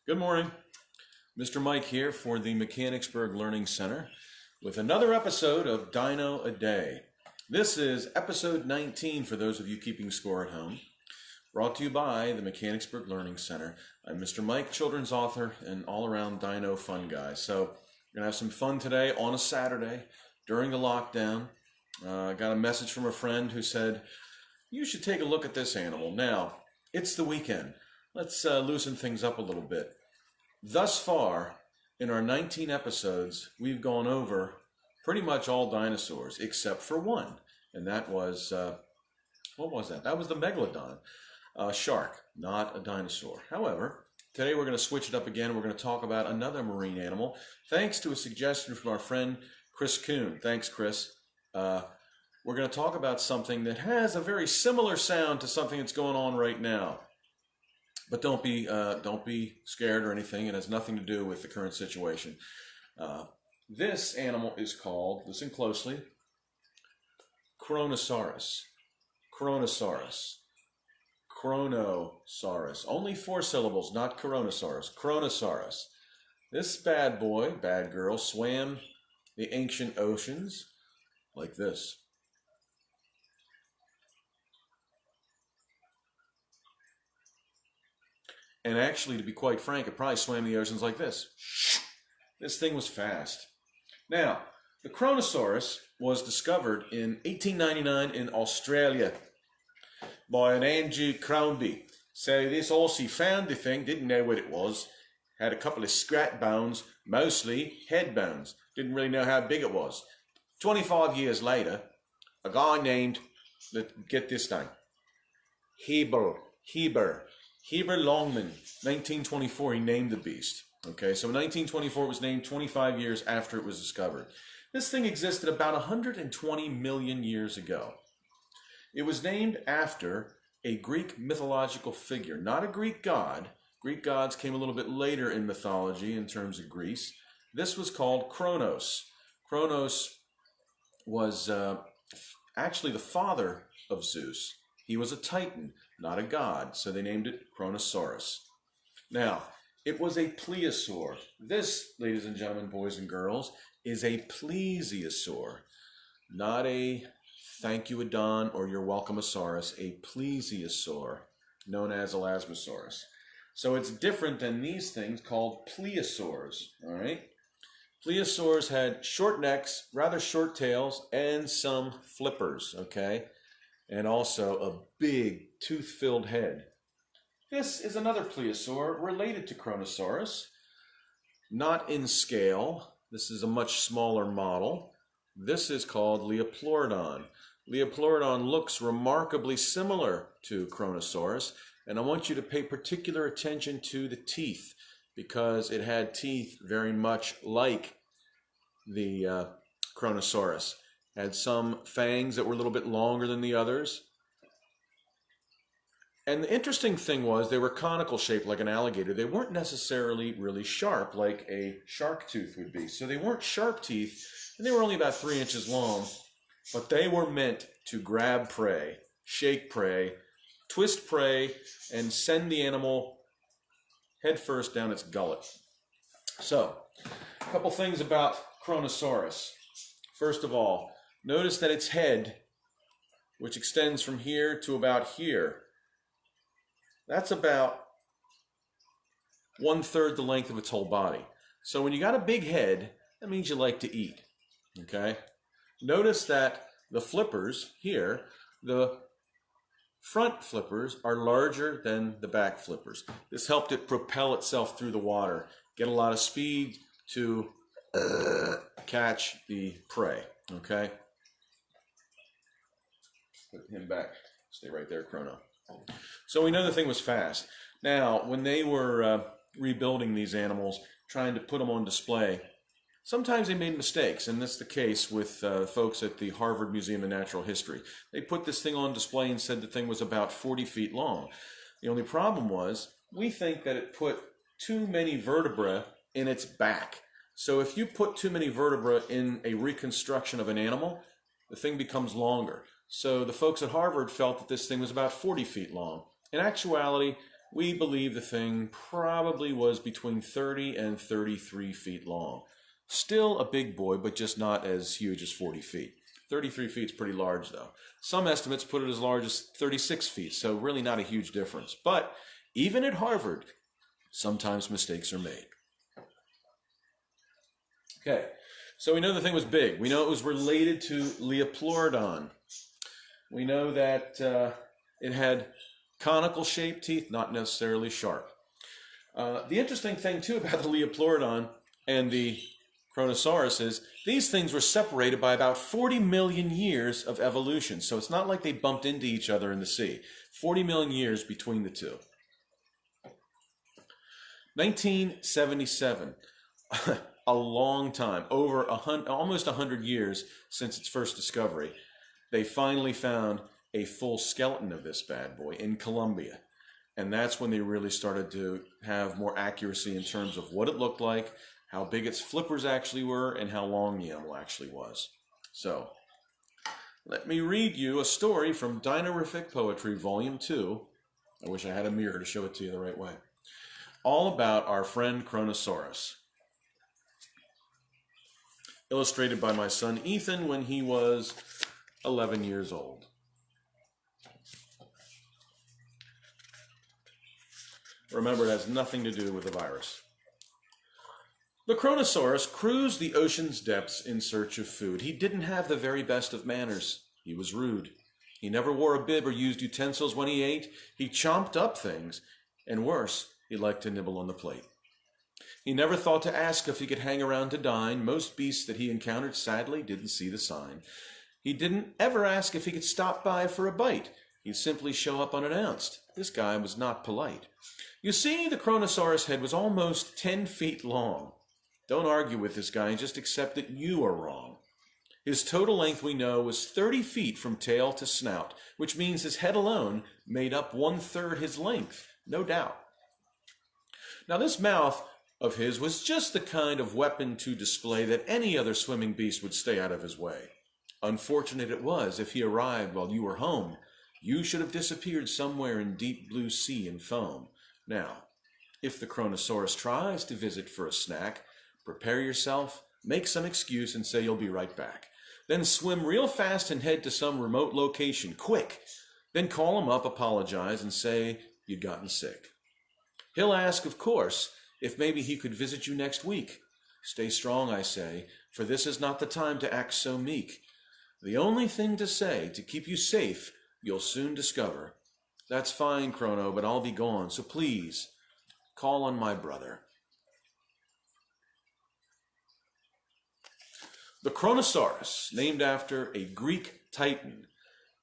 Good morning. Mr. Mike here for the Mechanicsburg Learning Center with another episode of Dino-A-Day. This is episode 19 for those of you keeping score at home. Brought to you by the Mechanicsburg Learning Center. I'm Mr. Mike, children's author and all-around dino fun guy. So we're going to have some fun today on a Saturday during the lockdown. I got a message from a friend who said, you should take a look at this animal. Now, it's the weekend. Let's loosen things up a little bit. Thus far, in our 19 episodes, we've gone over pretty much all dinosaurs except for one. And that was, what was that? That was the megalodon, shark, not a dinosaur. However, today we're going to switch it up again. We're going to talk about another marine animal, thanks to a suggestion from our friend Chris Kuhn. Thanks, Chris. We're going to talk about something that has a very similar sound to something that's going on right now. But don't be scared or anything. It has nothing to do with the current situation. This animal is called, listen closely, Kronosaurus. Kronosaurus. Kronosaurus. Only 4 syllables, not Kronosaurus. Kronosaurus. This bad boy, bad girl, swam the ancient oceans like this. And actually, to be quite frank, it probably swam the oceans like this. This thing was fast. Now, the Kronosaurus was discovered in 1899 in Australia by an Andrew Crombie. So this Aussie found the thing, didn't know what it was, had a couple of scrat bones, mostly head bones. Didn't really know how big it was. 25 years later, a guy named, get this name, Heber Longman, 1924, he named the beast. Okay, so in 1924 it was named 25 years after it was discovered. This thing existed about 120 million years ago. It was named after a Greek mythological figure, not a Greek god. Greek gods came a little bit later in mythology in terms of Greece. This was called Kronos. Kronos was actually the father of Zeus. He was a titan, not a god, so they named it Kronosaurus. Now, it was a plesiosaur. This, ladies and gentlemen, boys and girls, is a plesiosaur, not a thank you, Adon, or you're welcomeosaurus, a plesiosaur, known as Elasmosaurus. So it's different than these things called plesiosaurs, all right? Plesiosaurs had short necks, rather short tails, and some flippers, okay? And also a big tooth-filled head. This is another plesiosaur related to Kronosaurus, not in scale. This is a much smaller model. This is called Leoplorodon. Leoplorodon looks remarkably similar to Kronosaurus, and I want you to pay particular attention to the teeth because it had teeth very much like the Kronosaurus. Had some fangs that were a little bit longer than the others. And the interesting thing was they were conical shaped like an alligator. They weren't necessarily really sharp like a shark tooth would be. So they weren't sharp teeth, and they were only about 3 inches long, but they were meant to grab prey, shake prey, twist prey, and send the animal head first down its gullet. So, a couple things about Kronosaurus. First of all, notice that its head, which extends from here to about here, that's about 1/3 the length of its whole body. So when you got a big head, that means you like to eat, okay? Notice that the flippers here, the front flippers are larger than the back flippers. This helped it propel itself through the water, get a lot of speed to catch the prey, okay? Put him back. Stay right there, Chrono. So we know the thing was fast. Now, when they were rebuilding these animals, trying to put them on display, sometimes they made mistakes, and that's the case with folks at the Harvard Museum of Natural History. They put this thing on display and said the thing was about 40 feet long. The only problem was, we think that it put too many vertebrae in its back. So if you put too many vertebrae in a reconstruction of an animal, the thing becomes longer. So the folks at Harvard felt that this thing was about 40 feet long. In actuality, We believe the thing probably was between 30 and 33 feet long. Still a big boy, but just not as huge as 40 feet. 33 feet is pretty large, though. Some estimates put it as large as 36 feet, so really not a huge difference. But even at Harvard, sometimes mistakes are made. Okay, so we know the thing was big. We know it was related to Leopleurodon. We know that it had conical-shaped teeth, not necessarily sharp. The interesting thing, too, about the Leopleurodon and the Kronosaurus is these things were separated by about 40 million years of evolution. So it's not like they bumped into each other in the sea. 40 million years between the two. 1977. A long time, over almost 100 years since its first discovery. They finally found a full skeleton of this bad boy in Colombia. And that's when they really started to have more accuracy in terms of what it looked like, how big its flippers actually were, and how long the animal actually was. So, let me read you a story from Dinorific Poetry, Volume 2. I wish I had a mirror to show it to you the right way. All about our friend Kronosaurus. Illustrated by my son Ethan when he was 11 years old. Remember, it has nothing to do with the virus. The Kronosaurus cruised the ocean's depths in search of food. He didn't have the very best of manners. He was rude. He never wore a bib or used utensils when he ate. He chomped up things, and worse, he liked to nibble on the plate. He never thought to ask if he could hang around to dine. Most beasts that he encountered sadly didn't see the sign. He didn't ever ask if he could stop by for a bite. He'd simply show up unannounced. This guy was not polite. You see, the Kronosaurus head was almost 10 feet long. Don't argue with this guy and just accept that you are wrong. His total length, we know, was 30 feet from tail to snout, which means his head alone made up 1/3 his length, no doubt. Now, this mouth of his was just the kind of weapon to display that any other swimming beast would stay out of his way. Unfortunate it was if he arrived while you were home. You should have disappeared somewhere in deep blue sea and foam. Now, if the Kronosaurus tries to visit for a snack, prepare yourself, make some excuse, and say you'll be right back. Then swim real fast and head to some remote location, quick. Then call him up, apologize, and say you'd gotten sick. He'll ask, of course, if maybe he could visit you next week. Stay strong, I say, for this is not the time to act so meek. The only thing to say to keep you safe, you'll soon discover. That's fine, Krono, but I'll be gone, so please, call on my brother. The Kronosaurus, named after a Greek titan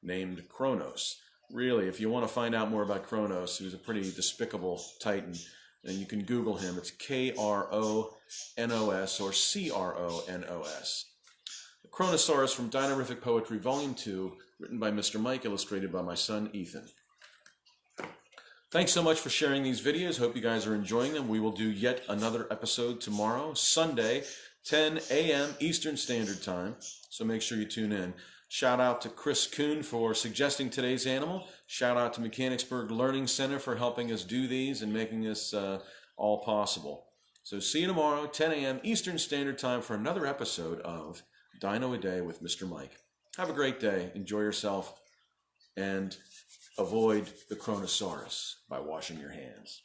named Kronos. Really, if you want to find out more about Kronos, he was a pretty despicable titan. And you can Google him. It's Kronos or Kronos. The Kronosaurus from Dinorific Poetry, Volume 2, written by Mr. Mike, illustrated by my son, Ethan. Thanks so much for sharing these videos. Hope you guys are enjoying them. We will do yet another episode tomorrow, Sunday, 10 a.m. Eastern Standard Time. So make sure you tune in. Shout out to Chris Kuhn for suggesting today's animal. Shout out to Mechanicsburg Learning Center for helping us do these and making this all possible. So see you tomorrow, 10 a.m. Eastern Standard Time for another episode of Dino-A-Day with Mr. Mike. Have a great day. Enjoy yourself. And avoid the Kronosaurus by washing your hands.